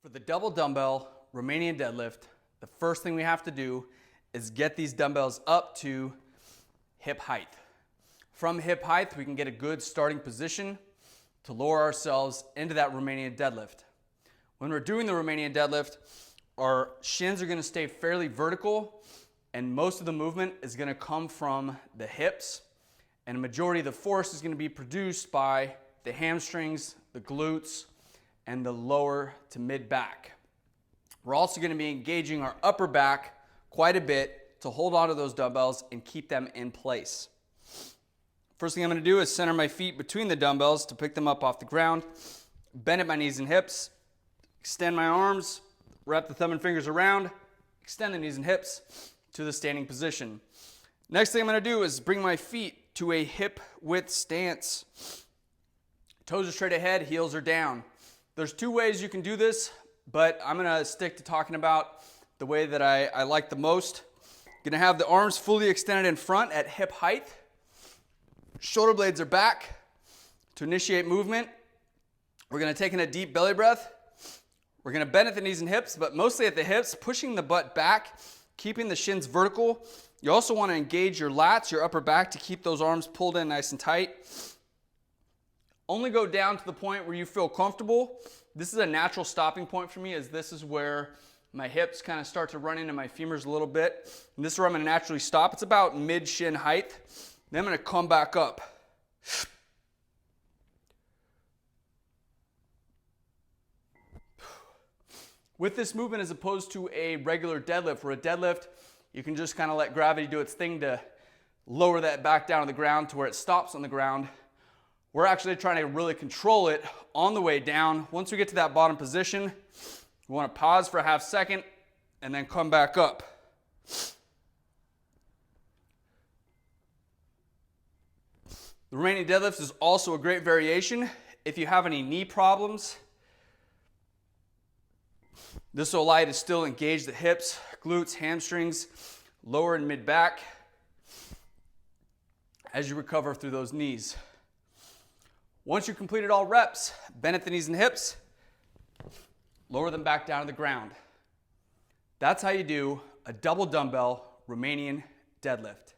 For the double dumbbell Romanian deadlift, the first thing we have to do is get these dumbbells up to hip height. From hip height, we can get a good starting position to lower ourselves into that Romanian deadlift. When we're doing the Romanian deadlift, our shins are going to stay fairly vertical, and most of the movement is going to come from the hips, and a majority of the force is going to be produced by the hamstrings, the glutes, and the lower to mid back. We're also going to be engaging our upper back quite a bit to hold onto those dumbbells and keep them in place. First thing I'm going to do is center my feet between the dumbbells to pick them up off the ground, bend at my knees and hips, extend my arms, wrap the thumb and fingers around, extend the knees and hips to the standing position. Next thing I'm going to do is bring my feet to a hip width stance. Toes are straight ahead, heels are down. There's two ways you can do this, but I'm going to stick to talking about the way that I like the most. Going to have the arms fully extended in front at hip height. Shoulder blades are back. To initiate movement, we're going to take in a deep belly breath. We're going to bend at the knees and hips, but mostly at the hips, pushing the butt back, keeping the shins vertical. You also want to engage your lats, your upper back, to keep those arms pulled in nice and tight. Only go down to the point where you feel comfortable. This is a natural stopping point for me, as this is where my hips kind of start to run into my femurs a little bit. And this is where I'm going to naturally stop. It's about mid-shin height. Then I'm going to come back up. With this movement, as opposed to a regular deadlift, where a deadlift, you can just kind of let gravity do its thing to lower that back down to the ground to where it stops on the ground. We're actually trying to really control it on the way down. Once we get to that bottom position, we want to pause for a half second and then come back up. The Romanian deadlift is also a great variation if you have any knee problems. This will allow you to still engage the hips, glutes, hamstrings, lower and mid back as you recover through those knees. Once you've completed all reps, bend at the knees and hips, lower them back down to the ground. That's how you do a double dumbbell Romanian deadlift.